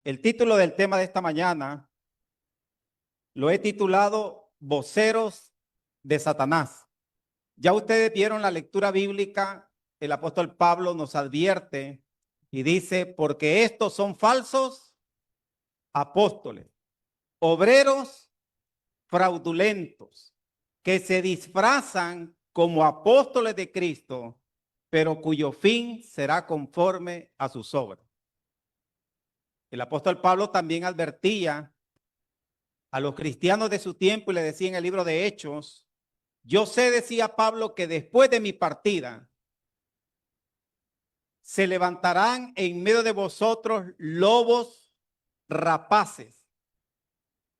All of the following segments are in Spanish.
El título del tema de esta mañana lo he titulado Voceros de Satanás. Ya ustedes vieron la lectura bíblica, el apóstol Pablo nos advierte y dice, porque estos son falsos apóstoles, obreros fraudulentos, que se disfrazan como apóstoles de Cristo, pero cuyo fin será conforme a sus obras. El apóstol Pablo también advertía a los cristianos de su tiempo y le decía en el libro de Hechos, yo sé, decía Pablo, que después de mi partida se levantarán en medio de vosotros lobos rapaces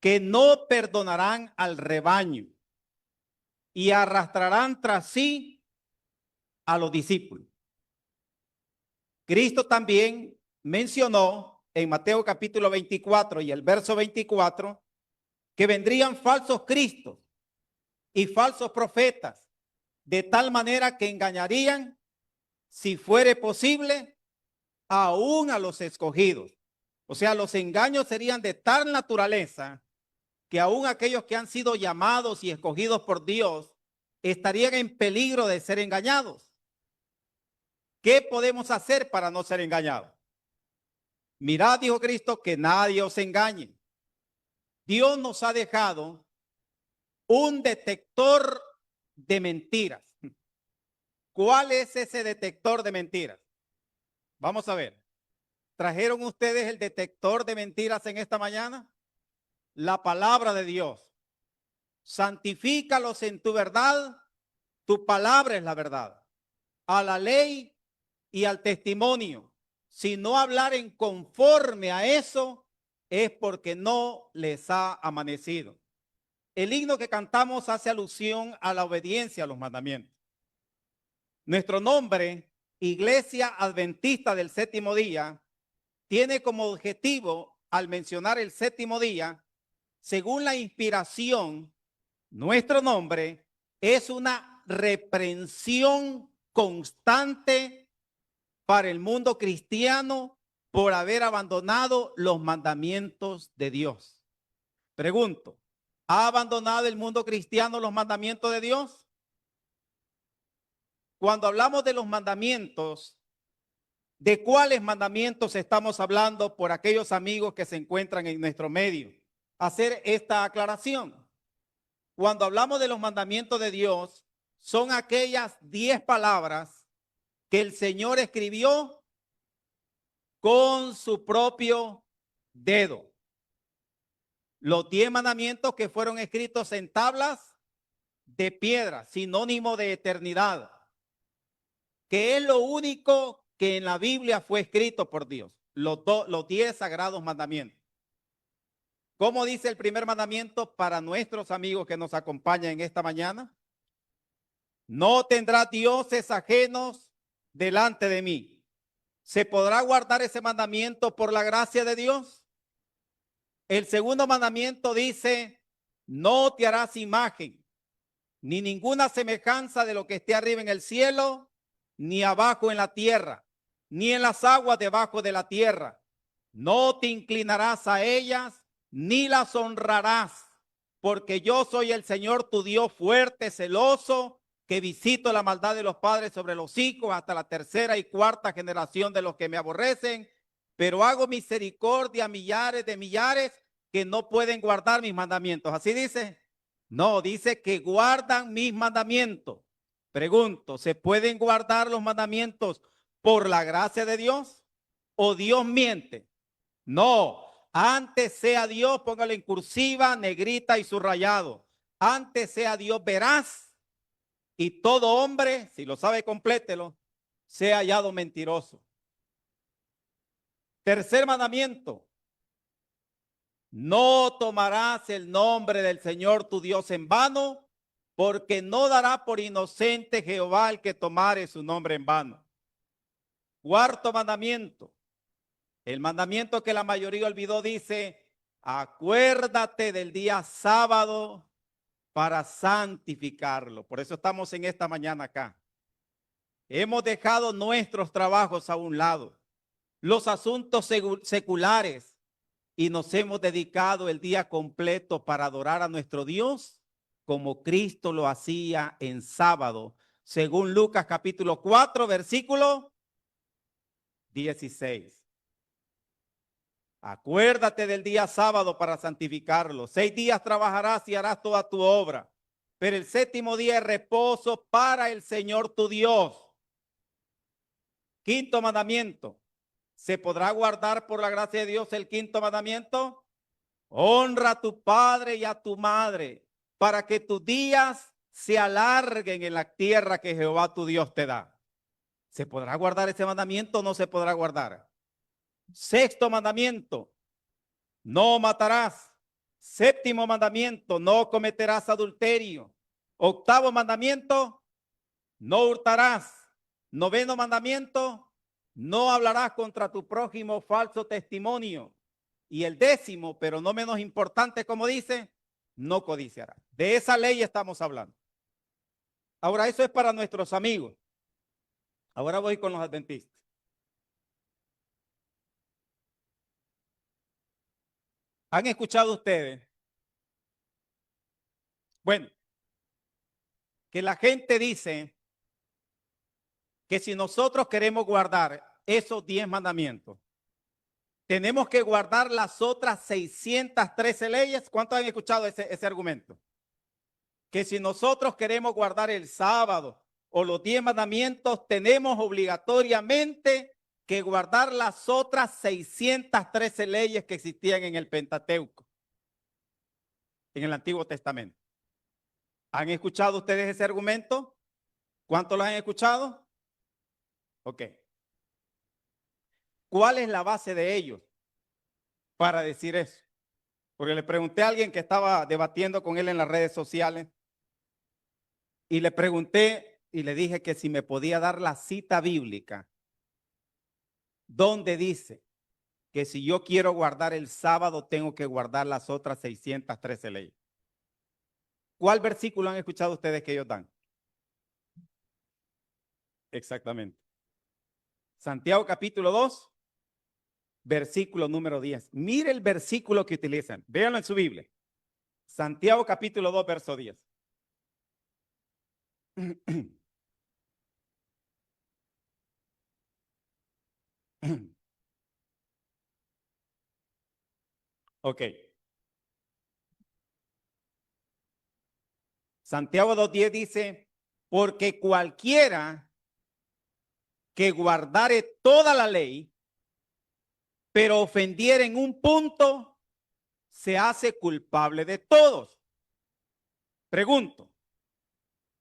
que no perdonarán al rebaño y arrastrarán tras sí a los discípulos. Cristo también mencionó en Mateo capítulo 24 y el verso 24 que vendrían falsos cristos y falsos profetas, de tal manera que engañarían, si fuere posible, aún a los escogidos. O sea, los engaños serían de tal naturaleza que aún aquellos que han sido llamados y escogidos por Dios estarían en peligro de ser engañados. ¿Qué podemos hacer para no ser engañados? Mirad, dijo Cristo, que nadie os engañe. Dios nos ha dejado un detector de mentiras. ¿Cuál es ese detector de mentiras? Vamos a ver. ¿Trajeron ustedes el detector de mentiras en esta mañana? La palabra de Dios. Santifícalos en tu verdad. Tu palabra es la verdad. A la ley y al testimonio. Si no hablaren conforme a eso, es porque no les ha amanecido. El himno que cantamos hace alusión a la obediencia a los mandamientos. Nuestro nombre, Iglesia Adventista del Séptimo Día, tiene como objetivo, al mencionar el séptimo día, según la inspiración, nuestro nombre es una reprensión constante para el mundo cristiano por haber abandonado los mandamientos de Dios. Pregunto, ¿ha abandonado el mundo cristiano los mandamientos de Dios? Cuando hablamos de los mandamientos, ¿de cuáles mandamientos estamos hablando por aquellos amigos que se encuentran en nuestro medio? Hacer esta aclaración. Cuando hablamos de los mandamientos de Dios, son aquellas 10 palabras que el Señor escribió con su propio dedo. Los 10 mandamientos que fueron escritos en tablas de piedra, sinónimo de eternidad, que es lo único que en la Biblia fue escrito por Dios, los 10 sagrados mandamientos. ¿Cómo dice el primer mandamiento para nuestros amigos que nos acompañan en esta mañana? No tendrá dioses ajenos delante de mí. ¿Se podrá guardar ese mandamiento por la gracia de Dios? El segundo mandamiento dice, no te harás imagen, ni ninguna semejanza de lo que esté arriba en el cielo, ni abajo en la tierra, ni en las aguas debajo de la tierra. No te inclinarás a ellas, ni las honrarás, porque yo soy el Señor tu Dios fuerte, celoso, que visito la maldad de los padres sobre los hijos hasta la tercera y cuarta generación de los que me aborrecen, pero hago misericordia a millares de millares que no pueden guardar mis mandamientos. ¿Así dice? No, dice que guardan mis mandamientos. Pregunto, ¿se pueden guardar los mandamientos por la gracia de Dios? ¿O Dios miente? No, antes sea Dios, póngalo en cursiva, negrita y subrayado. Antes sea Dios veraz y todo hombre, si lo sabe, complételo, sea hallado mentiroso. Tercer mandamiento. No tomarás el nombre del Señor tu Dios en vano, porque no dará por inocente Jehová el que tomare su nombre en vano. Cuarto mandamiento. El mandamiento que la mayoría olvidó dice, acuérdate del día sábado para santificarlo. Por eso estamos en esta mañana acá. Hemos dejado nuestros trabajos a un lado, los asuntos seculares, y nos hemos dedicado el día completo para adorar a nuestro Dios como Cristo lo hacía en sábado, según Lucas capítulo 4, versículo 16. Acuérdate del día sábado para santificarlo. 6 días trabajarás y harás toda tu obra, pero el séptimo día es reposo para el Señor tu Dios. Quinto mandamiento. ¿Se podrá guardar por la gracia de Dios el quinto mandamiento? Honra a tu padre y a tu madre para que tus días se alarguen en la tierra que Jehová tu Dios te da. ¿Se podrá guardar ese mandamiento o no se podrá guardar? Sexto mandamiento. No matarás. Séptimo mandamiento, no cometerás adulterio. Octavo mandamiento, no hurtarás. Noveno mandamiento, no hablarás contra tu prójimo falso testimonio. Y el décimo, pero no menos importante, como dice, no codiciarás. De esa ley estamos hablando. Ahora, eso es para nuestros amigos. Ahora voy con los adventistas. ¿Han escuchado ustedes? Bueno, que la gente dice que si nosotros queremos guardar esos 10 mandamientos, tenemos que guardar las otras 613 leyes. ¿Cuántos han escuchado ese argumento? Que si nosotros queremos guardar el sábado o los 10 mandamientos, tenemos obligatoriamente que guardar las otras 613 leyes que existían en el Pentateuco, en el Antiguo Testamento. ¿Han escuchado ustedes ese argumento? ¿Cuántos lo han escuchado? Ok. ¿Cuál es la base de ellos para decir eso? Porque le pregunté a alguien que estaba debatiendo con él en las redes sociales y le pregunté y le dije que si me podía dar la cita bíblica donde dice que si yo quiero guardar el sábado tengo que guardar las otras 613 leyes. ¿Cuál versículo han escuchado ustedes que ellos dan? Exactamente. Santiago capítulo 2, versículo número 10. Mire el versículo que utilizan. Véanlo en su Biblia. Santiago capítulo 2, verso 10. Ok. Santiago 2:10 dice, porque cualquiera que guardare toda la ley, pero ofendiera en un punto, se hace culpable de todos. Pregunto,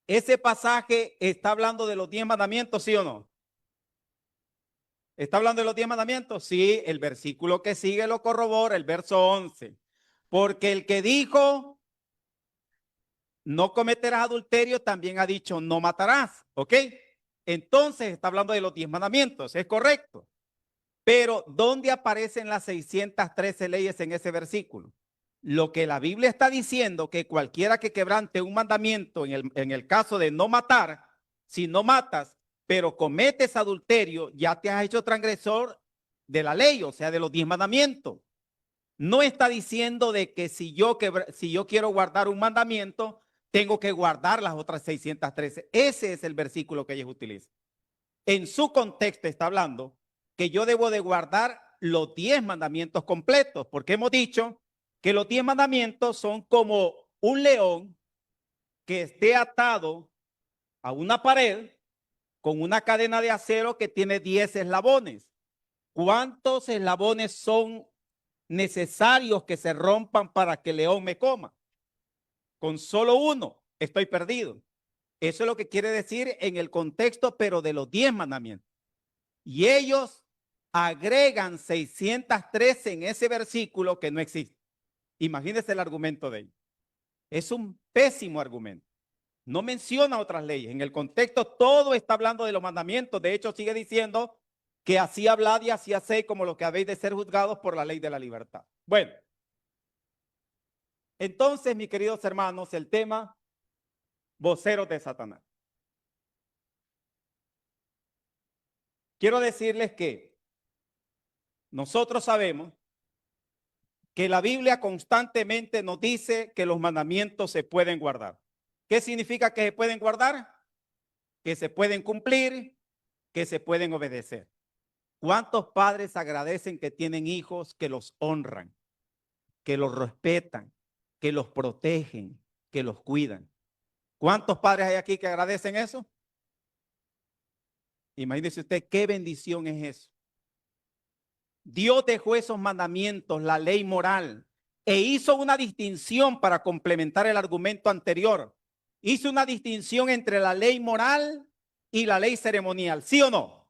¿ese pasaje está hablando de los 10 mandamientos, sí o no? ¿Está hablando de los 10 mandamientos? Sí, el versículo que sigue lo corrobora, el verso 11. Porque el que dijo, no cometerás adulterio, también ha dicho, no matarás, ¿ok? Entonces está hablando de los 10 mandamientos, es correcto. Pero, ¿dónde aparecen las 613 leyes en ese versículo? Lo que la Biblia está diciendo, que cualquiera que quebrante un mandamiento, en el caso de no matar, si no matas, pero cometes adulterio, ya te has hecho transgresor de la ley, o sea, de los 10 mandamientos. No está diciendo de que si yo quiero guardar un mandamiento, tengo que guardar las otras 613. Ese es el versículo que ellos utilizan. En su contexto está hablando que yo debo de guardar los 10 mandamientos completos, porque hemos dicho que los 10 mandamientos son como un león que esté atado a una pared con una cadena de acero que tiene 10 eslabones. ¿Cuántos eslabones son necesarios que se rompan para que el león me coma? Con solo uno estoy perdido. Eso es lo que quiere decir en el contexto, pero de los 10 mandamientos. Y ellos agregan 613 en ese versículo que no existe. Imagínense el argumento de ellos. Es un pésimo argumento. No menciona otras leyes. En el contexto todo está hablando de los mandamientos. De hecho, sigue diciendo que así hablad y así hacéis como lo que habéis de ser juzgados por la ley de la libertad. Bueno, entonces, mis queridos hermanos, el tema voceros de Satanás. Quiero decirles que nosotros sabemos que la Biblia constantemente nos dice que los mandamientos se pueden guardar. ¿Qué significa que se pueden guardar? Que se pueden cumplir, que se pueden obedecer. ¿Cuántos padres agradecen que tienen hijos que los honran, que los respetan, que los protegen, que los cuidan? ¿Cuántos padres hay aquí que agradecen eso? Imagínese usted qué bendición es eso. Dios dejó esos mandamientos, la ley moral, e hizo una distinción para complementar el argumento anterior. Hizo una distinción entre la ley moral y la ley ceremonial, ¿sí o no?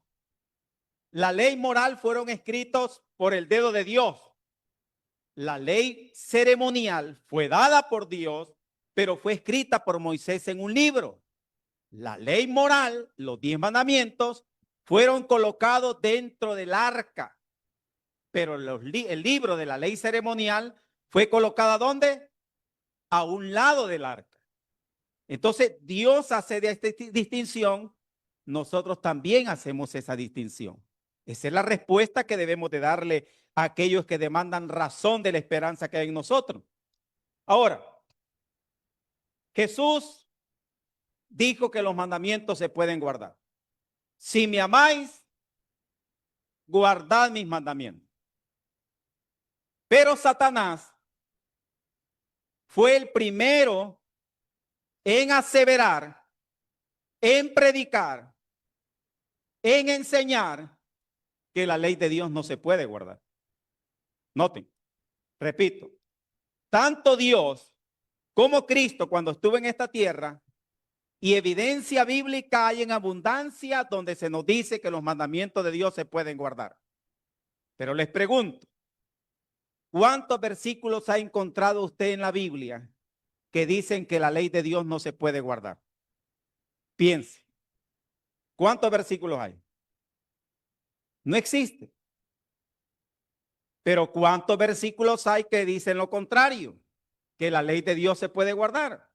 La ley moral fueron escritos por el dedo de Dios. La ley ceremonial fue dada por Dios, pero fue escrita por Moisés en un libro. La ley moral, los 10 mandamientos, fueron colocados dentro del arca. Pero el libro de la ley ceremonial fue colocado ¿dónde? A un lado del arca. Entonces Dios hace de esta distinción, nosotros también hacemos esa distinción. Esa es la respuesta que debemos de darle a aquellos que demandan razón de la esperanza que hay en nosotros. Ahora, Jesús dijo que los mandamientos se pueden guardar. Si me amáis, guardad mis mandamientos. Pero Satanás fue el primero en aseverar, en predicar, en enseñar que la ley de Dios no se puede guardar. Noten, repito, tanto Dios como Cristo cuando estuvo en esta tierra, y evidencia bíblica hay en abundancia donde se nos dice que los mandamientos de Dios se pueden guardar. Pero les pregunto, ¿cuántos versículos ha encontrado usted en la Biblia que dicen que la ley de Dios no se puede guardar? Piense. ¿Cuántos versículos hay? No existe. Pero ¿cuántos versículos hay que dicen lo contrario? Que la ley de Dios se puede guardar.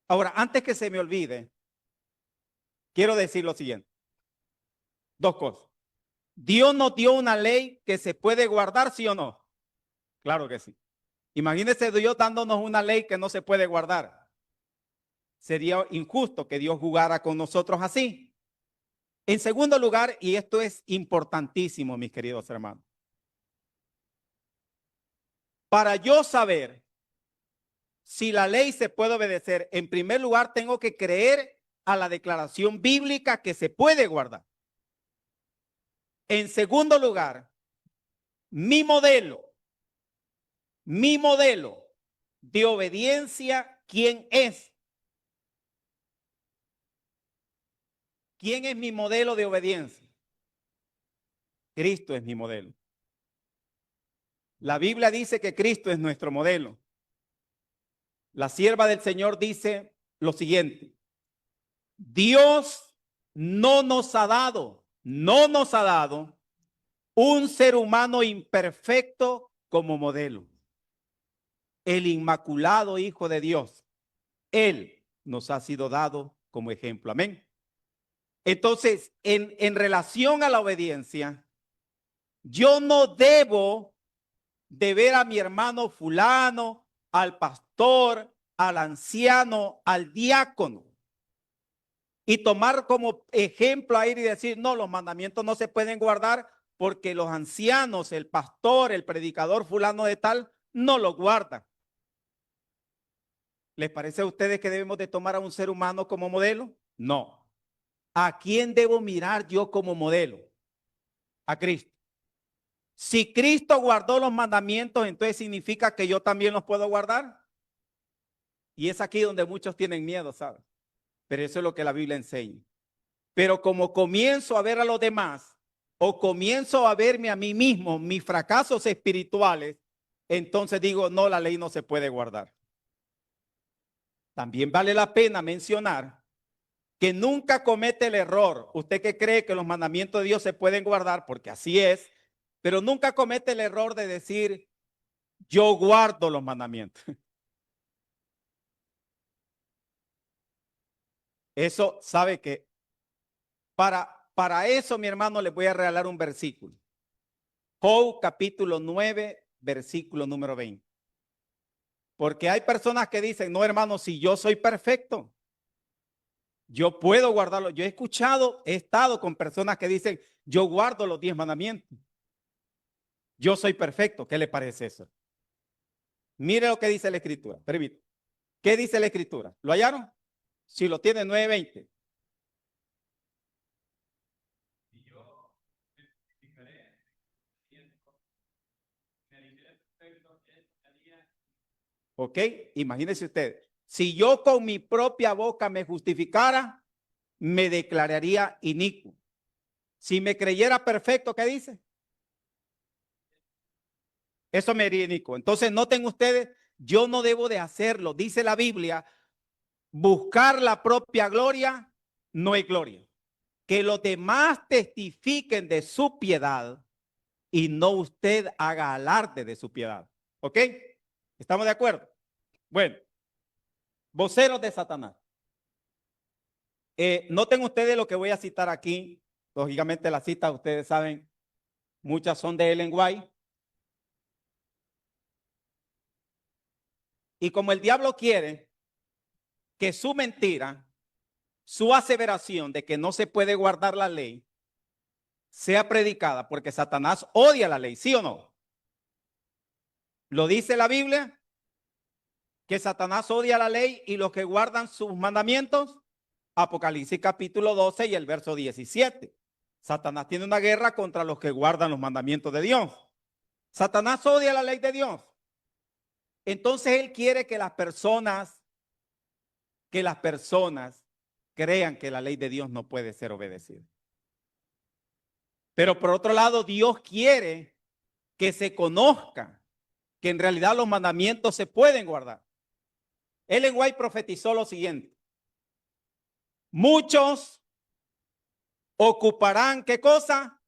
Ahora, antes que se me olvide, quiero decir lo siguiente. Dos cosas. Dios nos dio una ley que se puede guardar, ¿sí o no? Claro que sí. Imagínese Dios dándonos una ley que no se puede guardar. Sería injusto que Dios jugara con nosotros así. En segundo lugar, y esto es importantísimo, mis queridos hermanos, para yo saber si la ley se puede obedecer, en primer lugar tengo que creer a la declaración bíblica que se puede guardar. En segundo lugar, mi modelo de obediencia, ¿quién es? ¿Quién es mi modelo de obediencia? Cristo es mi modelo. La Biblia dice que Cristo es nuestro modelo. La sierva del Señor dice lo siguiente: Dios no nos ha dado un ser humano imperfecto como modelo. El inmaculado Hijo de Dios, Él nos ha sido dado como ejemplo. Amén. Entonces, en relación a la obediencia, yo no debo de ver a mi hermano fulano, al pastor, al anciano, al diácono, y tomar como ejemplo a ir y decir, no, los mandamientos no se pueden guardar porque los ancianos, el pastor, el predicador fulano de tal, no los guardan. ¿Les parece a ustedes que debemos de tomar a un ser humano como modelo? No. ¿A quién debo mirar yo como modelo? A Cristo. Si Cristo guardó los mandamientos, entonces significa que yo también los puedo guardar. Y es aquí donde muchos tienen miedo, ¿sabes? Pero eso es lo que la Biblia enseña. Pero como comienzo a ver a los demás, o comienzo a verme a mí mismo, mis fracasos espirituales, entonces digo, no, la ley no se puede guardar. También vale la pena mencionar que nunca comete el error. Usted que cree que los mandamientos de Dios se pueden guardar, porque así es, pero nunca comete el error de decir, yo guardo los mandamientos. Eso, sabe que para eso, mi hermano, les voy a regalar un versículo. Job capítulo 9, versículo número 20. Porque hay personas que dicen, no, hermano, si yo soy perfecto, yo puedo guardarlo. Yo he escuchado, he estado con personas que dicen, yo guardo los 10 mandamientos. Yo soy perfecto. ¿Qué le parece eso? Mire lo que dice la Escritura. Permítame. ¿Qué dice la Escritura? ¿Lo hallaron? Si lo tiene, 9:20. ¿Ok? Imagínese usted. Si yo con mi propia boca me justificara, me declararía inicuo. Si me creyera perfecto, ¿qué dice? Eso me haría inicuo. Entonces, noten ustedes, yo no debo de hacerlo. Dice la Biblia, buscar la propia gloria no es gloria. Que los demás testifiquen de su piedad y no usted haga alarde de su piedad. ¿Ok? ¿Estamos de acuerdo? Bueno, voceros de Satanás. Noten ustedes lo que voy a citar aquí. Lógicamente las citas, ustedes saben, muchas son de Ellen White. Y como el diablo quiere que su mentira, su aseveración de que no se puede guardar la ley, sea predicada, porque Satanás odia la ley, ¿sí o no? Lo dice la Biblia, que Satanás odia la ley y los que guardan sus mandamientos. Apocalipsis capítulo 12 y el verso 17. Satanás tiene una guerra contra los que guardan los mandamientos de Dios. Satanás odia la ley de Dios. Entonces él quiere que las personas crean que la ley de Dios no puede ser obedecida. Pero por otro lado, Dios quiere que se conozca que en realidad los mandamientos se pueden guardar. Ellen White profetizó lo siguiente: muchos ocuparán, ¿qué cosa?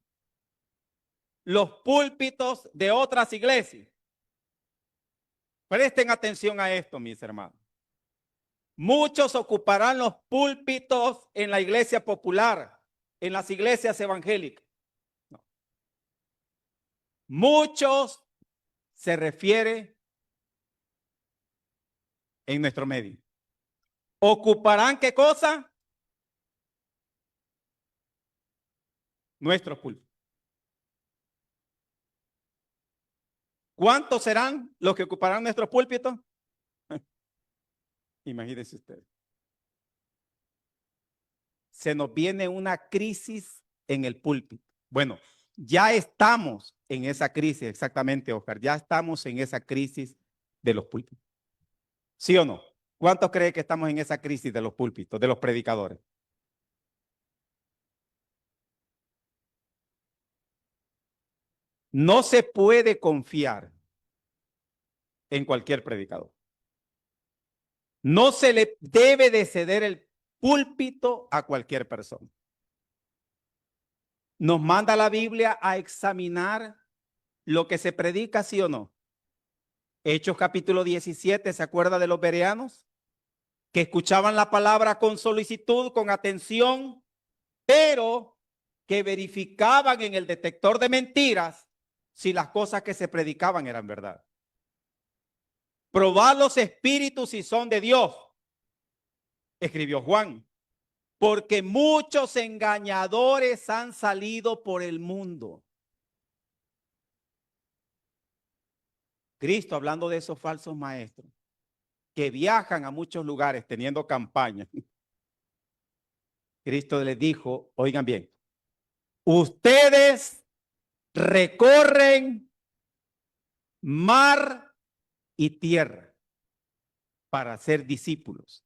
Los púlpitos de otras iglesias. Presten atención a esto, mis hermanos. Muchos ocuparán los púlpitos en la iglesia popular, en las iglesias evangélicas. No. Muchos se refiere en nuestro medio. ¿Ocuparán qué cosa? Nuestros púlpitos. ¿Cuántos serán los que ocuparán nuestros púlpitos? Imagínense ustedes. Se nos viene una crisis en el púlpito. Bueno, ya estamos en esa crisis, exactamente, Oscar. Ya estamos en esa crisis de los púlpitos. ¿Sí o no? ¿Cuántos creen que estamos en esa crisis de los púlpitos, de los predicadores? No se puede confiar en cualquier predicador. No se le debe de ceder el púlpito a cualquier persona. Nos manda la Biblia a examinar lo que se predica, ¿sí o no? Hechos capítulo 17, ¿se acuerda de los bereanos? Que escuchaban la palabra con solicitud, con atención, pero que verificaban en el detector de mentiras si las cosas que se predicaban eran verdad. Probad los espíritus si son de Dios, escribió Juan, porque muchos engañadores han salido por el mundo. Cristo, hablando de esos falsos maestros que viajan a muchos lugares teniendo campaña, Cristo les dijo, oigan bien, ustedes recorren mar y tierra para ser discípulos.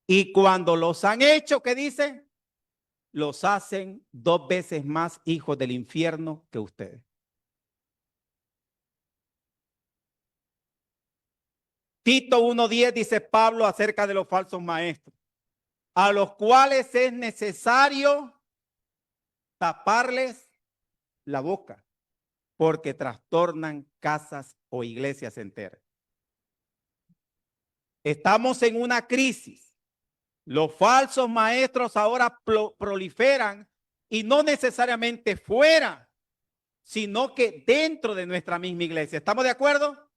Y cuando los han hecho, ¿qué dice? Los hacen 2 veces más hijos del infierno que ustedes. Tito 1:10 dice Pablo acerca de los falsos maestros, a los cuales es necesario taparles la boca, porque trastornan casas o iglesias enteras. Estamos en una crisis. Los falsos maestros ahora proliferan y no necesariamente fuera, sino que dentro de nuestra misma iglesia. ¿Estamos de acuerdo?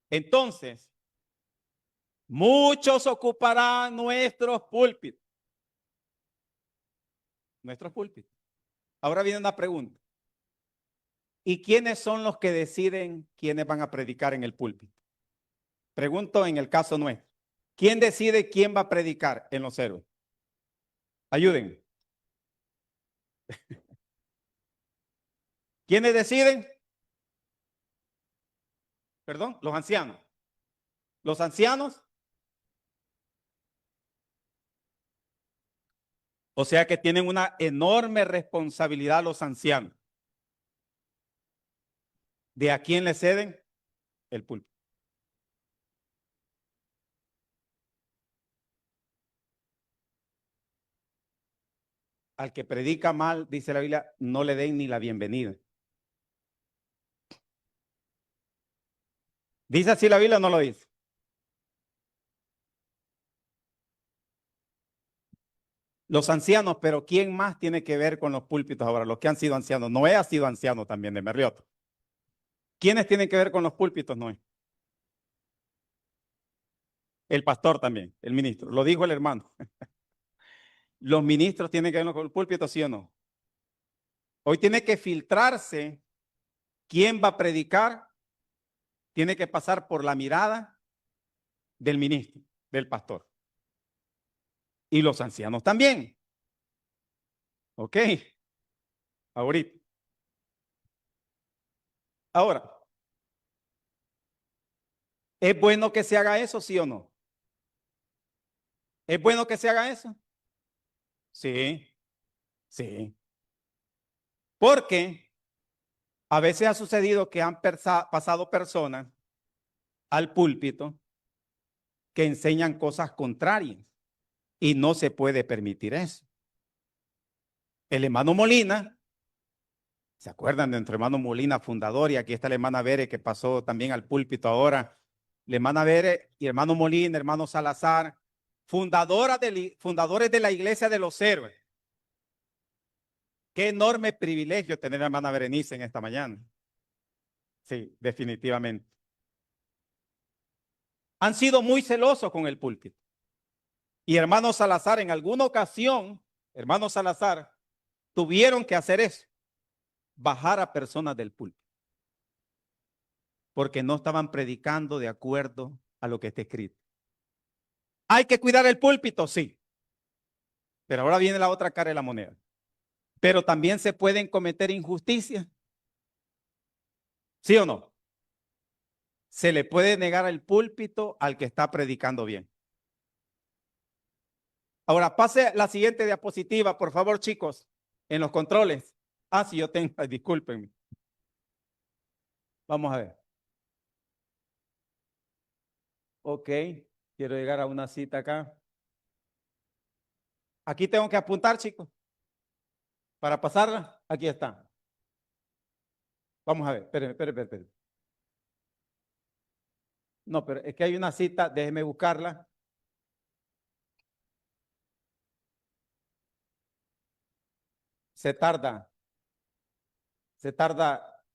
Entonces, muchos ocuparán nuestros púlpitos. Nuestros púlpitos. Ahora viene una pregunta. ¿Y quiénes son los que deciden quiénes van a predicar en el púlpito? Pregunto en el caso nuestro. ¿Quién decide quién va a predicar en los héroes? Ayuden. ¿Quiénes deciden? Perdón, los ancianos. Los ancianos. O sea que tienen una enorme responsabilidad los ancianos. ¿De a quién le ceden? El púlpito. Al que predica mal, dice la Biblia, no le den ni la bienvenida. ¿Dice así la Biblia o no lo dice? Los ancianos, pero ¿quién más tiene que ver con los púlpitos ahora? Los que han sido ancianos. Noé ha sido anciano también de Merriot. ¿Quiénes tienen que ver con los púlpitos, Noé? El pastor también, el ministro. Lo dijo el hermano. Los ministros tienen que ver con el púlpito, ¿sí o no? Hoy tiene que filtrarse quién va a predicar. Tiene que pasar por la mirada del ministro, del pastor. Y los ancianos también. ¿Ok? Ahorita. Ahora, ¿es bueno que se haga eso, sí o no? ¿Es bueno que se haga eso? Sí, sí. Porque a veces ha sucedido que han pasado personas al púlpito que enseñan cosas contrarias y no se puede permitir eso. El hermano Molina, ¿se acuerdan de nuestro hermano Molina, fundador? Y aquí está la hermana Bere que pasó también al púlpito ahora. La hermana Bere y hermano Molina, hermano Salazar, fundadores de la iglesia de los héroes. Qué enorme privilegio tener a la hermana Berenice en esta mañana. Sí, definitivamente. Han sido muy celosos con el púlpito. Y hermano Salazar, en alguna ocasión, hermano Salazar, tuvieron que hacer eso, bajar a personas del púlpito, porque no estaban predicando de acuerdo a lo que está escrito. ¿Hay que cuidar el púlpito? Sí. Pero ahora viene la otra cara de la moneda. Pero también se pueden cometer injusticias. ¿Sí o no? Se le puede negar el púlpito al que está predicando bien. Ahora pase la siguiente diapositiva, por favor, chicos, en los controles. Ah, sí, yo tengo, discúlpenme. Vamos a ver. Ok, quiero llegar a una cita acá. Aquí tengo que apuntar, chicos. Para pasarla, aquí está. Vamos a ver, espérenme. No, pero es que hay una cita, déjeme buscarla. Se tarda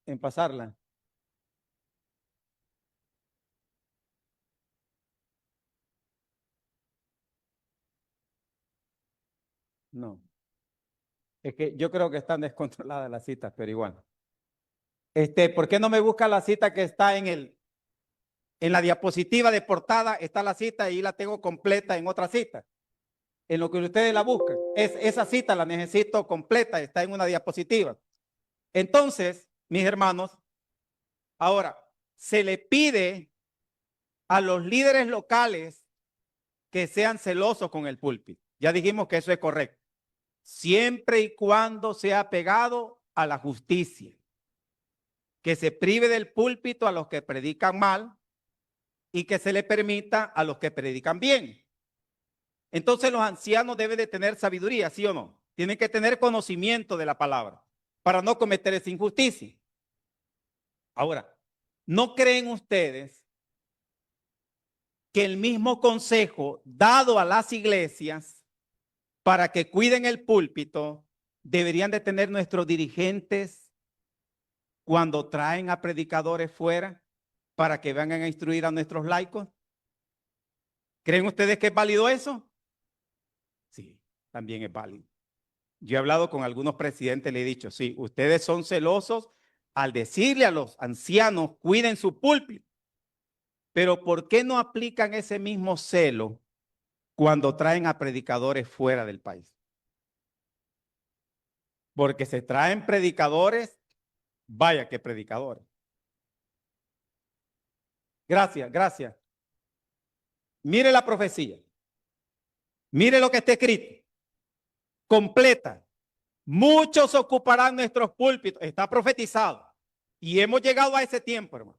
en pasarla. No, es que yo creo que están descontroladas las citas, pero igual. ¿Por qué no me busca la cita que está en la diapositiva de portada? Está la cita y la tengo completa en otra cita. En lo que ustedes la buscan. Esa cita la necesito completa, está en una diapositiva. Entonces, mis hermanos, ahora se le pide a los líderes locales que sean celosos con el púlpito. Ya dijimos que eso es correcto. Siempre y cuando sea pegado a la justicia. Que se prive del púlpito a los que predican mal y que se le permita a los que predican bien. Entonces los ancianos deben de tener sabiduría, ¿sí o no? Tienen que tener conocimiento de la palabra para no cometer esa injusticia. Ahora, ¿no creen ustedes que el mismo consejo dado a las iglesias para que cuiden el púlpito, deberían de tener nuestros dirigentes cuando traen a predicadores fuera para que vengan a instruir a nuestros laicos? ¿Creen ustedes que es válido eso? Sí, también es válido. Yo he hablado con algunos presidentes, le he dicho, sí, ustedes son celosos al decirle a los ancianos, cuiden su púlpito, pero ¿por qué no aplican ese mismo celo cuando traen a predicadores fuera del país? Porque se traen predicadores, vaya que predicadores. Gracias, gracias. Mire la profecía. Mire lo que está escrito. Completa. Muchos ocuparán nuestros púlpitos. Está profetizado. Y hemos llegado a ese tiempo, hermano.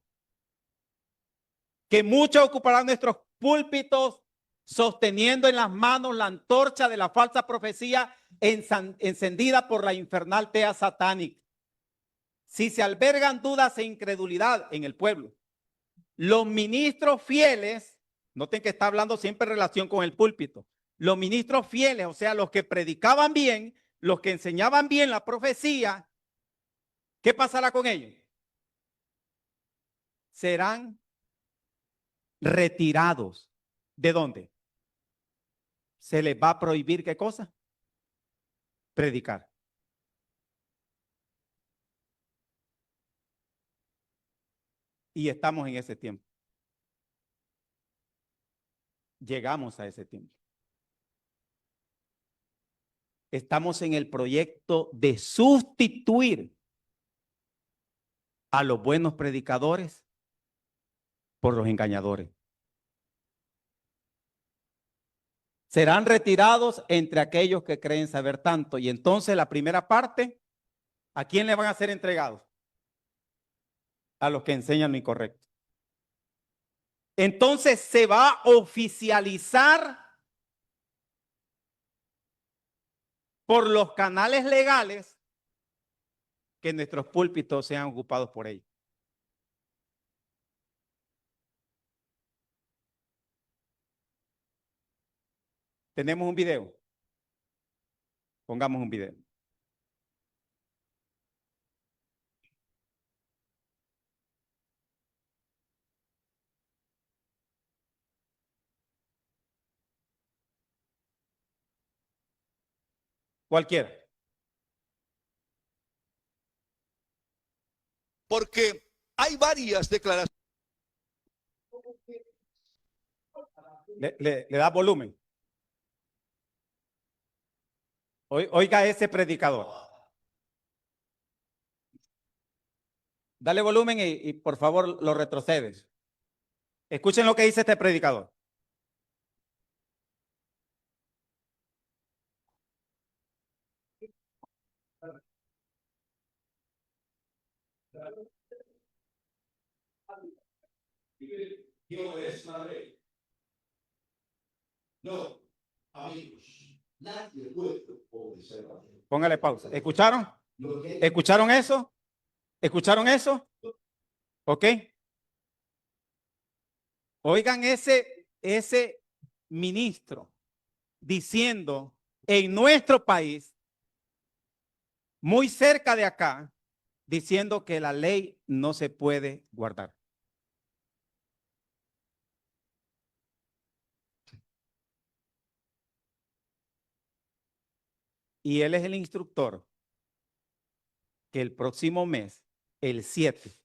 Que muchos ocuparán nuestros púlpitos sosteniendo en las manos la antorcha de la falsa profecía encendida por la infernal tea satánica. Si se albergan dudas e incredulidad en el pueblo, los ministros fieles, noten que está hablando siempre en relación con el púlpito, los ministros fieles, o sea, los que predicaban bien, los que enseñaban bien la profecía, ¿qué pasará con ellos? Serán retirados. ¿De dónde? Se les va a prohibir, ¿qué cosa? Predicar. Y estamos en ese tiempo. Llegamos a ese tiempo. Estamos en el proyecto de sustituir a los buenos predicadores por los engañadores. Serán retirados entre aquellos que creen saber tanto. Y entonces la primera parte, ¿a quién le van a ser entregados? A los que enseñan lo incorrecto. Entonces se va a oficializar por los canales legales que nuestros púlpitos sean ocupados por ellos. Tenemos un video. Pongamos un video. Cualquiera. Porque hay varias declaraciones. Le da volumen. Oiga ese predicador. Dale volumen y por favor lo retrocedes. Escuchen lo que dice este predicador. Dios es una ley. No, amigos, nadie puede obedecer a Dios. Póngale pausa. ¿Escucharon? ¿Escucharon eso? ¿Escucharon eso? ¿Ok? Oigan ese ministro diciendo en nuestro país, muy cerca de acá, diciendo que la ley no se puede guardar. Y él es el instructor que el próximo mes, el 7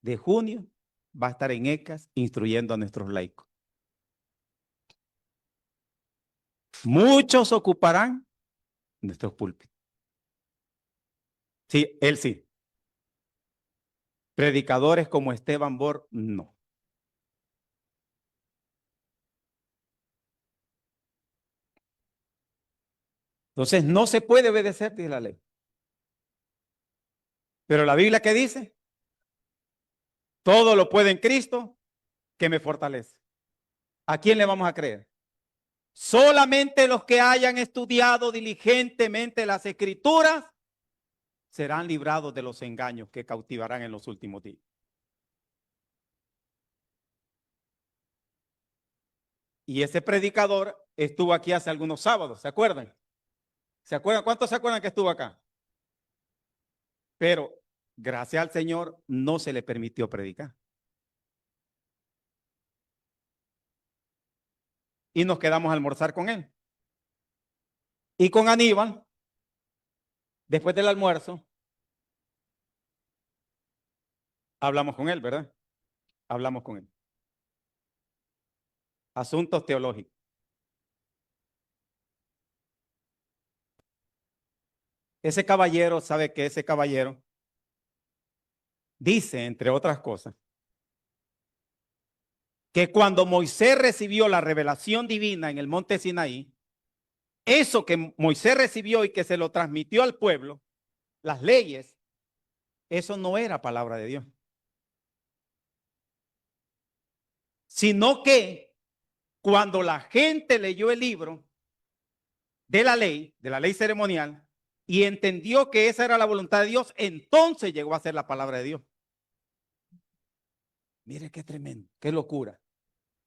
de junio, va a estar en ECAS instruyendo a nuestros laicos. Muchos ocuparán nuestros púlpitos. Sí, él sí. Predicadores como Esteban Bor, no. Entonces no se puede obedecer de la ley. Pero la Biblia, ¿qué dice? Todo lo puede en Cristo que me fortalece. ¿A quién le vamos a creer? Solamente los que hayan estudiado diligentemente las Escrituras serán librados de los engaños que cautivarán en los últimos días. Y ese predicador estuvo aquí hace algunos sábados, ¿se acuerdan? ¿Se acuerdan? ¿Cuántos se acuerdan que estuvo acá? Pero gracias al Señor no se le permitió predicar. Y nos quedamos a almorzar con él. Y con Aníbal, después del almuerzo, hablamos con él, ¿verdad? Hablamos con él. Asuntos teológicos. Ese caballero, ¿sabe qué? Ese caballero dice, entre otras cosas, que cuando Moisés recibió la revelación divina en el monte Sinaí, eso que Moisés recibió y que se lo transmitió al pueblo, las leyes, eso no era palabra de Dios. Sino que cuando la gente leyó el libro de la ley ceremonial, y entendió que esa era la voluntad de Dios, entonces llegó a ser la palabra de Dios. Mire qué tremendo, qué locura.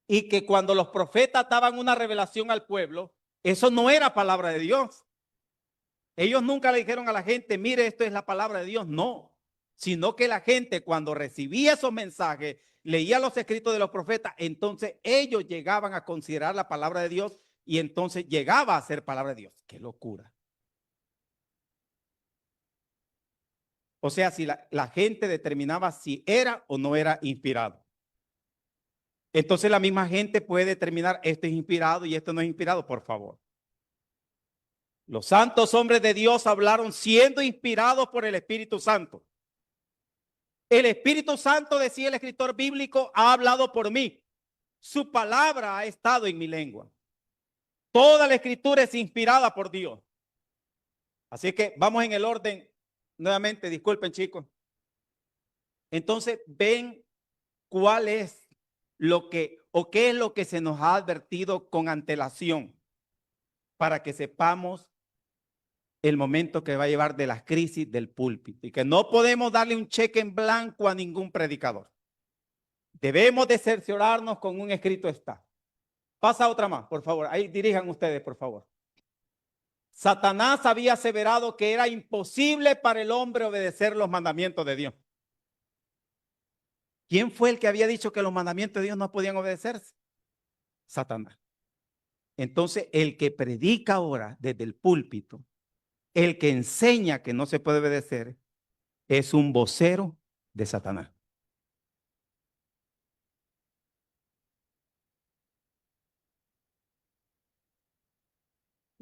Y que cuando los profetas daban una revelación al pueblo, eso no era palabra de Dios. Ellos nunca le dijeron a la gente, mire, esto es la palabra de Dios. No, sino que la gente cuando recibía esos mensajes, leía los escritos de los profetas, entonces ellos llegaban a considerar la palabra de Dios y entonces llegaba a ser palabra de Dios. Qué locura. O sea, si la gente determinaba si era o no era inspirado. Entonces la misma gente puede determinar esto es inspirado y esto no es inspirado, por favor. Los santos hombres de Dios hablaron siendo inspirados por el Espíritu Santo. El Espíritu Santo, decía el escritor bíblico, ha hablado por mí. Su palabra ha estado en mi lengua. Toda la escritura es inspirada por Dios. Así que vamos en el orden. Nuevamente, disculpen chicos. Entonces, ven cuál es lo que o qué es lo que se nos ha advertido con antelación para que sepamos el momento que va a llevar de las crisis del púlpito y que no podemos darle un cheque en blanco a ningún predicador. Debemos de cerciorarnos con un escrito está. Pasa otra más, por favor. Ahí dirijan ustedes, por favor. Satanás había aseverado que era imposible para el hombre obedecer los mandamientos de Dios. ¿Quién fue el que había dicho que los mandamientos de Dios no podían obedecerse? Satanás. Entonces, el que predica ahora desde el púlpito, el que enseña que no se puede obedecer, es un vocero de Satanás.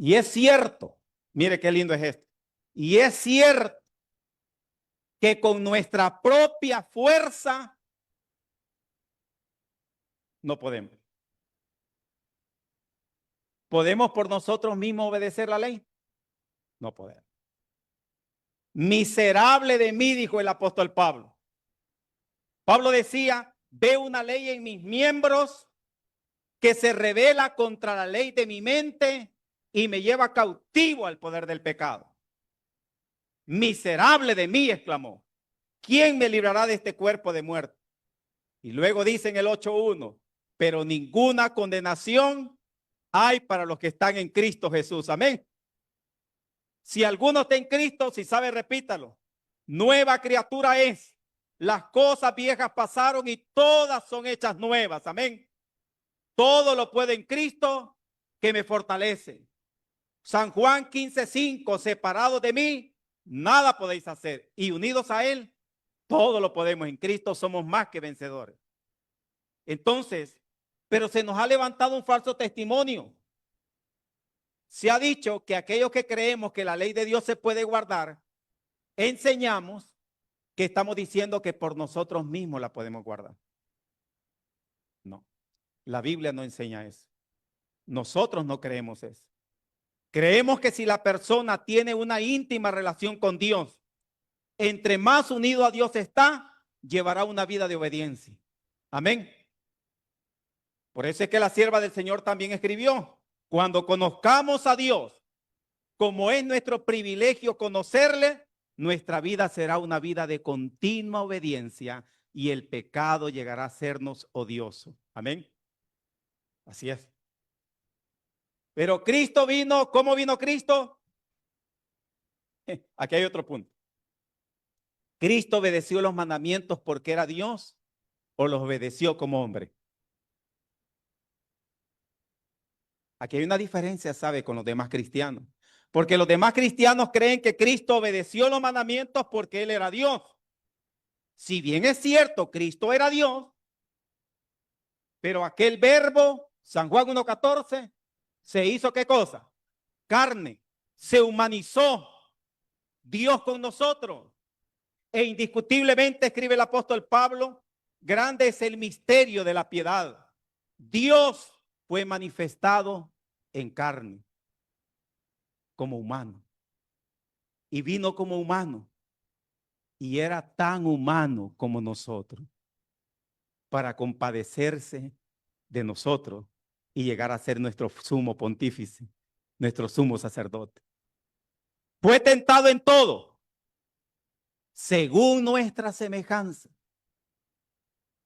Y es cierto, mire qué lindo es esto, y es cierto que con nuestra propia fuerza no podemos. ¿Podemos por nosotros mismos obedecer la ley? No podemos. Miserable de mí, dijo el apóstol Pablo. Pablo decía, veo una ley en mis miembros que se revela contra la ley de mi mente y me lleva cautivo al poder del pecado. Miserable de mí, exclamó. ¿Quién me librará de este cuerpo de muerte? Y luego dice en el 8:1, pero ninguna condenación hay para los que están en Cristo Jesús. Amén. Si alguno está en Cristo, si sabe, repítalo. Nueva criatura es. Las cosas viejas pasaron y todas son hechas nuevas. Amén. Todo lo puedo en Cristo que me fortalece. San Juan 15:5, separados de mí, nada podéis hacer. Y unidos a Él, todo lo podemos. En Cristo somos más que vencedores. Entonces, pero se nos ha levantado un falso testimonio. Se ha dicho que aquellos que creemos que la ley de Dios se puede guardar, enseñamos que estamos diciendo que por nosotros mismos la podemos guardar. No, la Biblia no enseña eso. Nosotros no creemos eso. Creemos que si la persona tiene una íntima relación con Dios, entre más unido a Dios está, llevará una vida de obediencia. Amén. Por eso es que la sierva del Señor también escribió, cuando conozcamos a Dios, como es nuestro privilegio conocerle, nuestra vida será una vida de continua obediencia y el pecado llegará a sernos odioso. Amén. Así es. Pero Cristo vino, ¿cómo vino Cristo? Aquí hay otro punto. ¿Cristo obedeció los mandamientos porque era Dios o los obedeció como hombre? Aquí hay una diferencia, ¿sabe? Con los demás cristianos. Porque los demás cristianos creen que Cristo obedeció los mandamientos porque Él era Dios. Si bien es cierto, Cristo era Dios, pero aquel verbo, San Juan 1:14, se hizo ¿qué cosa? Carne, se humanizó, Dios con nosotros. E indiscutiblemente, escribe el apóstol Pablo, grande es el misterio de la piedad. Dios fue manifestado en carne, como humano. Y vino como humano. Y era tan humano como nosotros, para compadecerse de nosotros y llegar a ser nuestro sumo pontífice, nuestro sumo sacerdote. Fue tentado en todo, según nuestra semejanza,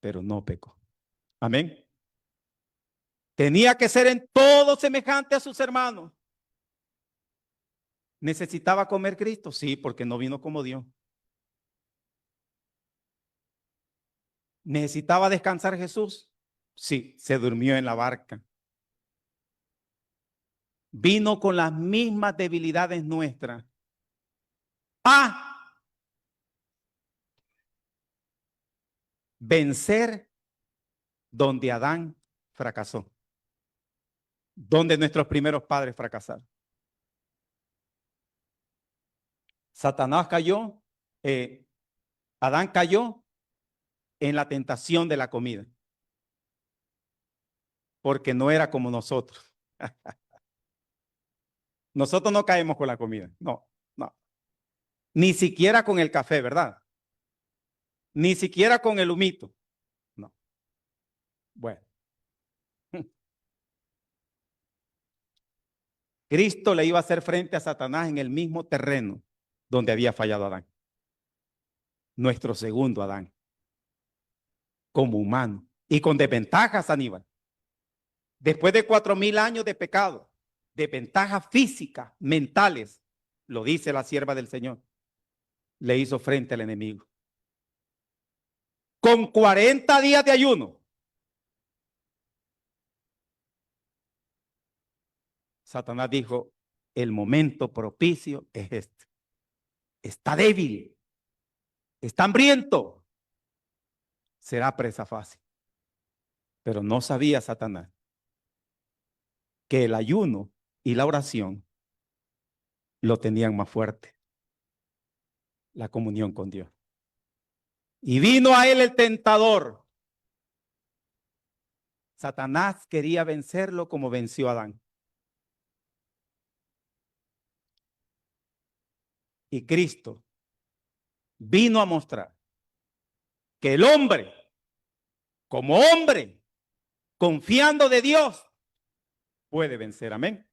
pero no pecó. Amén. Tenía que ser en todo semejante a sus hermanos. ¿Necesitaba comer Cristo? Sí, porque no vino como Dios. ¿Necesitaba descansar Jesús? Sí, se durmió en la barca. Vino con las mismas debilidades nuestras. Vencer donde Adán fracasó, donde nuestros primeros padres fracasaron. Satanás cayó, Adán cayó en la tentación de la comida, porque no era como nosotros. Nosotros no caemos con la comida, no. Ni siquiera con el café, ¿verdad? Ni siquiera con el humito, no. Bueno. Cristo le iba a hacer frente a Satanás en el mismo terreno donde había fallado Adán. Nuestro segundo Adán. Como humano. Y con desventajas, Aníbal. Después de 4000 años de pecado, desventajas físicas, mentales, lo dice la sierva del Señor, le hizo frente al enemigo. Con 40 días de ayuno. Satanás dijo, el momento propicio es este. Está débil, está hambriento, será presa fácil. Pero no sabía Satanás que el ayuno y la oración lo tenían más fuerte, la comunión con Dios. Y vino a él el tentador. Satanás quería vencerlo como venció a Adán. Y Cristo vino a mostrar que el hombre, como hombre, confiando de Dios, puede vencer. Amén.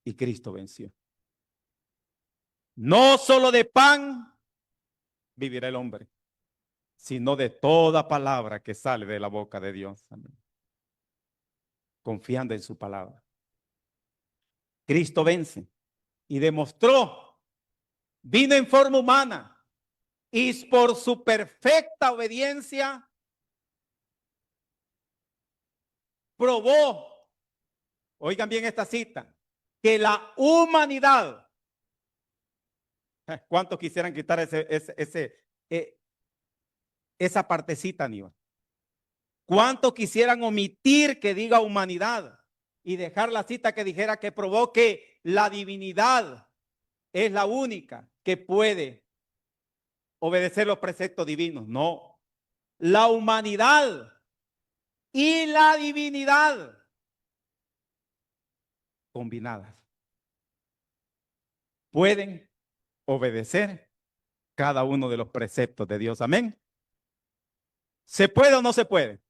Y Cristo venció. No solo de pan vivirá el hombre, sino de toda palabra que sale de la boca de Dios. Amén. Confiando en su palabra. Cristo vence y demostró, vino en forma humana y por su perfecta obediencia probó, oigan bien esta cita, que la humanidad, ¿cuántos quisieran quitar esa partecita, Aníbal? ¿Cuántos quisieran omitir que diga humanidad y dejar la cita que dijera que probó que la divinidad es la única que puede obedecer los preceptos divinos? No, la humanidad y la divinidad combinadas pueden obedecer cada uno de los preceptos de Dios. Amén. ¿Se puede o no se puede?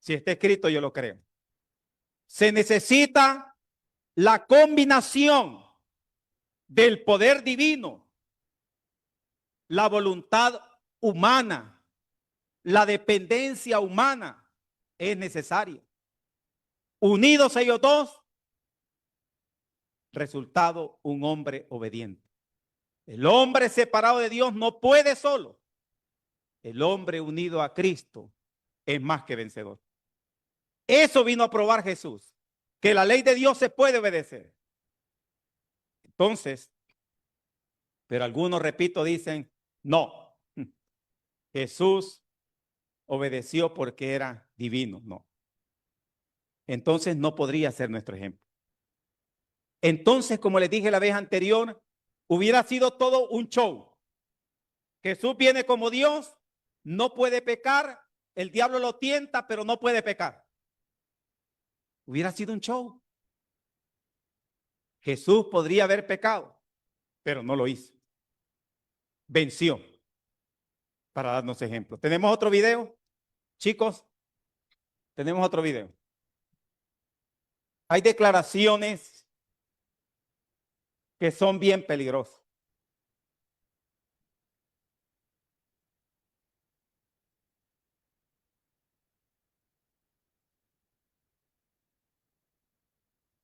Si está escrito, yo lo creo. Se necesita la combinación del poder divino, la voluntad humana, la dependencia humana es necesaria. unidos ellos dos, resultado, un hombre obediente. El hombre separado de Dios no puede solo. El hombre unido a Cristo es más que vencedor. Eso vino a probar Jesús, que la ley de Dios se puede obedecer. Entonces, pero algunos, repito, dicen, no, Jesús obedeció porque era divino. No. Entonces no podría ser nuestro ejemplo. Entonces, como les dije la vez anterior, hubiera sido todo un show. Jesús viene como Dios, no puede pecar, el diablo lo tienta, pero no puede pecar. Hubiera sido un show. Jesús podría haber pecado, pero no lo hizo. Venció. Para darnos ejemplo. ¿Tenemos otro video? Chicos, tenemos otro video. Hay declaraciones que son bien peligrosas.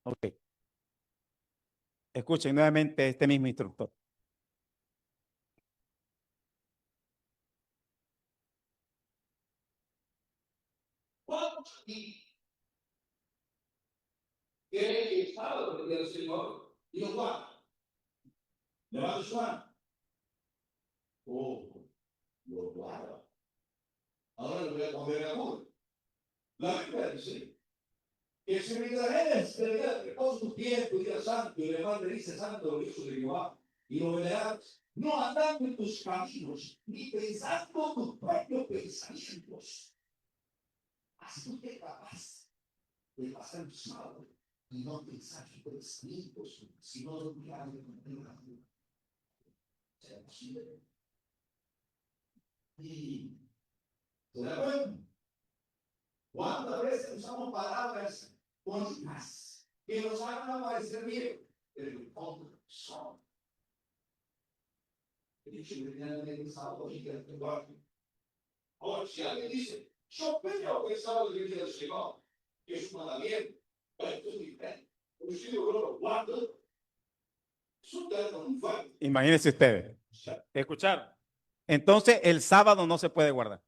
Ok. Escuchen nuevamente este mismo instructor. ¿Cuántos aquí creen que el sábado el día del Señor? Dios guarda. Levanta su mano. Oh, lo guarda. Ahora le voy a poner a uno. La Biblia dice que si me traes de todos tus pies, tu día santo, y le mande dice santo, glorioso de Jehová, y lo venerarás, no andando en tus caminos, ni pensando tus propios pensamientos. Así tú te capaz de pasar un sábado y no pensar tus pensamientos, sino de mirar de manera natural. ¿Será posible? Y ¿será bueno? ¿Cuántas veces usamos palabras bonitas que nos hagan parecer bien, pero en el fondo son? He dicho que tenían el sábado y que el guardia. Ahora, si alguien dice, yo creo que el sábado es el día del Señor, que es un mandamiento, pero esto es diferente. Porque si yo lo guardo, es un término muy fuerte. Imagínense ustedes. ¿Escucharon? Entonces el sábado no se puede guardar.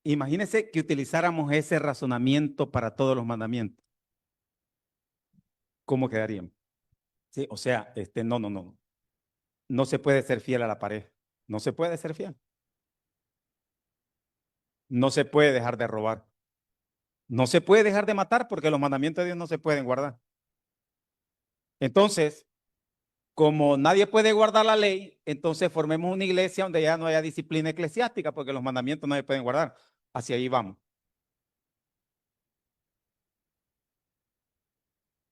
Imagínense que utilizáramos ese razonamiento para todos los mandamientos. ¿Cómo quedaríamos? Sí, o sea, no. No se puede ser fiel a la pareja. No se puede ser fiel. No se puede dejar de robar. No se puede dejar de matar porque los mandamientos de Dios no se pueden guardar. Entonces, como nadie puede guardar la ley, entonces formemos una iglesia donde ya no haya disciplina eclesiástica porque los mandamientos no se pueden guardar. Hacia ahí vamos.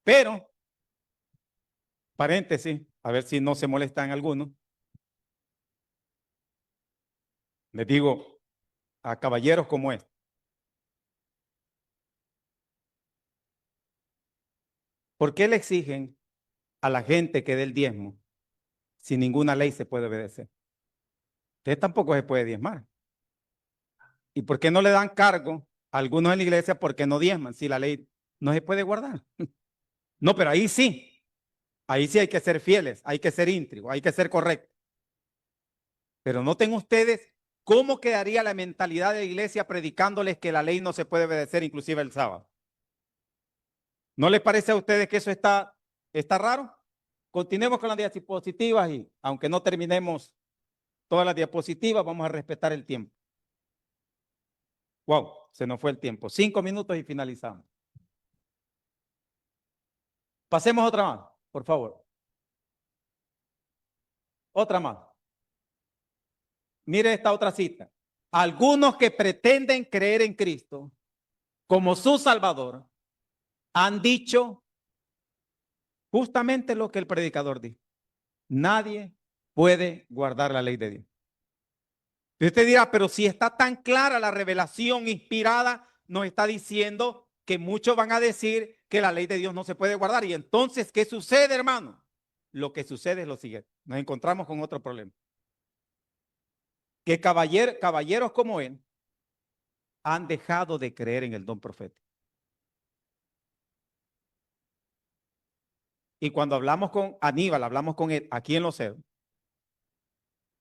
Pero, paréntesis, a ver si no se molestan algunos. Les digo a caballeros como este. ¿Por qué le exigen a la gente que dé el diezmo si ninguna ley se puede obedecer? Usted tampoco se puede diezmar. ¿Y por qué no le dan cargo a algunos en la iglesia porque no diezman si la ley no se puede guardar? No, pero ahí sí hay que ser fieles, hay que ser íntegros, hay que ser correctos. Pero noten ustedes cómo quedaría la mentalidad de la iglesia predicándoles que la ley no se puede obedecer inclusive el sábado. ¿No les parece a ustedes que eso está raro? Continuemos con las diapositivas y aunque no terminemos todas las diapositivas, vamos a respetar el tiempo. Wow, se nos fue el tiempo. 5 minutos y finalizamos. Pasemos otra más, por favor. Otra más. Mire esta otra cita. Algunos que pretenden creer en Cristo como su Salvador han dicho justamente lo que el predicador dijo. Nadie puede guardar la ley de Dios. Y usted dirá, pero si está tan clara la revelación inspirada, nos está diciendo que muchos van a decir que la ley de Dios no se puede guardar. Y entonces, ¿qué sucede, hermano? Lo que sucede es lo siguiente. Nos encontramos con otro problema. que caballeros como él han dejado de creer en el don profético. Y cuando hablamos con Aníbal, hablamos con él aquí en Los Cedros,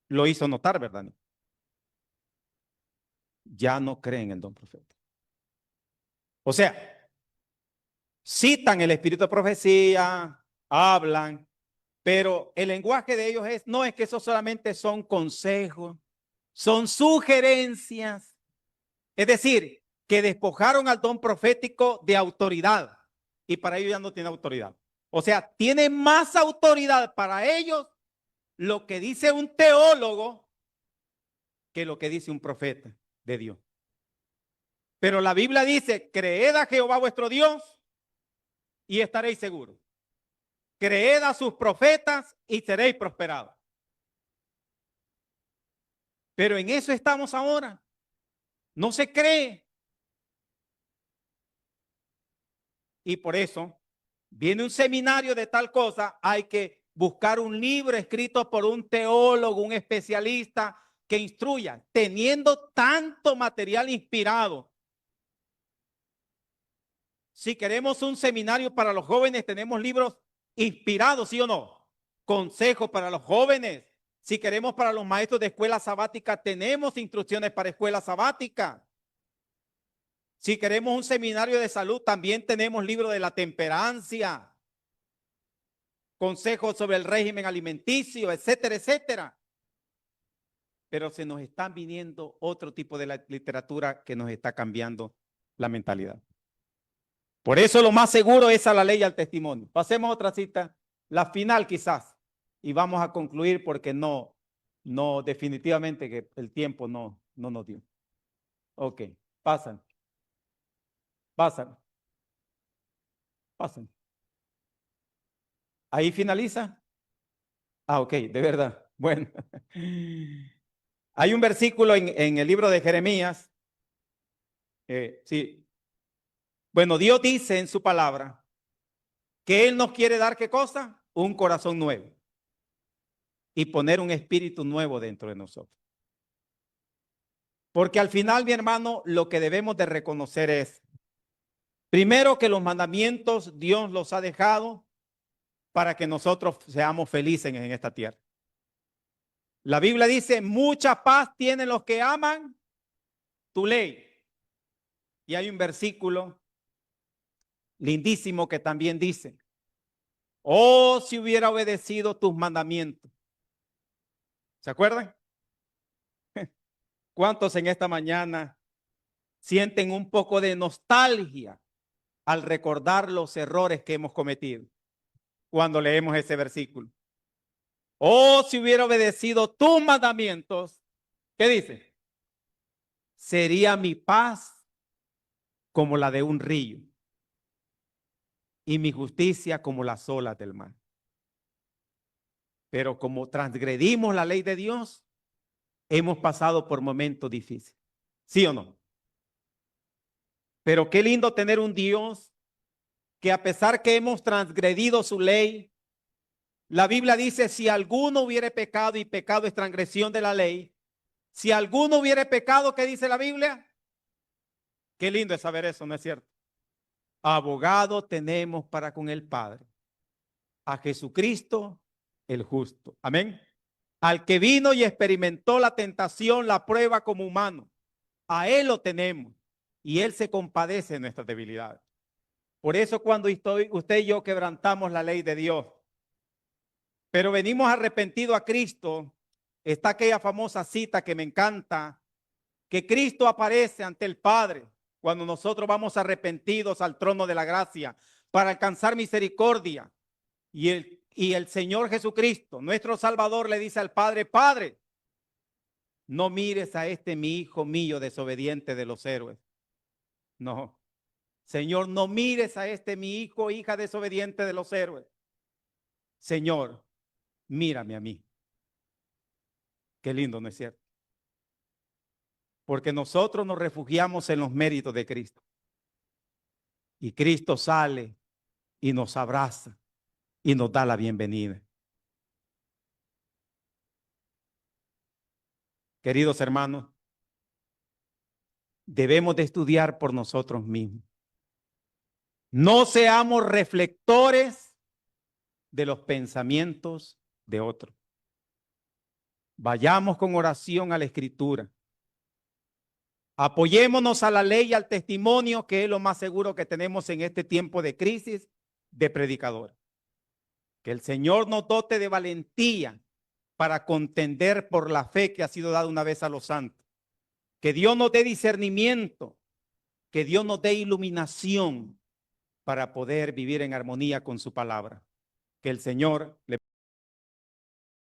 lo hizo notar, ¿verdad? Ya no creen en el don profético. O sea, citan el espíritu de profecía, hablan, pero el lenguaje de ellos no es que eso solamente son consejos, son sugerencias. Es decir, que despojaron al don profético de autoridad y para ellos ya no tiene autoridad. O sea, tiene más autoridad para ellos lo que dice un teólogo que lo que dice un profeta de Dios. Pero la Biblia dice, creed a Jehová vuestro Dios y estaréis seguros. Creed a sus profetas y seréis prosperados. Pero en eso estamos ahora. No se cree. Y por eso viene un seminario de tal cosa, hay que buscar un libro escrito por un teólogo, un especialista que instruya, teniendo tanto material inspirado. Si queremos un seminario para los jóvenes, tenemos libros inspirados, ¿sí o no? Consejos para los jóvenes. Si queremos para los maestros de escuela sabática, tenemos instrucciones para escuela sabática. Si queremos un seminario de salud, también tenemos libros de la temperancia, consejos sobre el régimen alimenticio, etcétera, etcétera. Pero se nos están viniendo otro tipo de literatura que nos está cambiando la mentalidad. Por eso lo más seguro es a la ley y al testimonio. Pasemos a otra cita, la final quizás, y vamos a concluir porque no, definitivamente que el tiempo no nos dio. Ok, pasan. Ahí finaliza. Ah, ok, de verdad. Bueno. Hay un versículo en el libro de Jeremías. Sí. Bueno, Dios dice en su palabra que Él nos quiere dar ¿qué cosa? Un corazón nuevo. Y poner un espíritu nuevo dentro de nosotros. Porque al final, mi hermano, lo que debemos de reconocer es, primero, que los mandamientos Dios los ha dejado para que nosotros seamos felices en esta tierra. La Biblia dice, mucha paz tienen los que aman tu ley. Y hay un versículo lindísimo que también dice, oh, si hubiera obedecido tus mandamientos. ¿Se acuerdan? ¿Cuántos en esta mañana sienten un poco de nostalgia al recordar los errores que hemos cometido cuando leemos ese versículo? Oh, si hubiera obedecido tus mandamientos, ¿qué dice? Sería mi paz como la de un río y mi justicia como las olas del mar. Pero como transgredimos la ley de Dios, hemos pasado por momentos difíciles. ¿Sí o no? Pero qué lindo tener un Dios que a pesar que hemos transgredido su ley, la Biblia dice, si alguno hubiere pecado, y pecado es transgresión de la ley, si alguno hubiere pecado, ¿qué dice la Biblia? Qué lindo es saber eso, ¿no es cierto? Abogado tenemos para con el Padre, a Jesucristo el justo. Amén. Al que vino y experimentó la tentación, la prueba como humano, a Él lo tenemos y Él se compadece de nuestras debilidades. Por eso cuando usted y yo quebrantamos la ley de Dios, pero venimos arrepentidos a Cristo, está aquella famosa cita que me encanta, que Cristo aparece ante el Padre cuando nosotros vamos arrepentidos al trono de la gracia para alcanzar misericordia. Y el Señor Jesucristo, nuestro Salvador, le dice al Padre, Padre, no mires a este mi hijo mío desobediente de los héroes. No, Señor, no mires a este mi hijo, hija desobediente de los héroes. Señor, mírame a mí. Qué lindo, ¿no es cierto? Porque nosotros nos refugiamos en los méritos de Cristo. Y Cristo sale y nos abraza y nos da la bienvenida. queridos hermanos, debemos de estudiar por nosotros mismos. No seamos reflectores de los pensamientos de otros. Vayamos con oración a la Escritura. Apoyémonos a la ley y al testimonio, que es lo más seguro que tenemos en este tiempo de crisis de predicadores. Que el Señor nos dote de valentía para contender por la fe que ha sido dada una vez a los santos. Que Dios nos dé discernimiento, que Dios nos dé iluminación para poder vivir en armonía con su palabra. Que el Señor le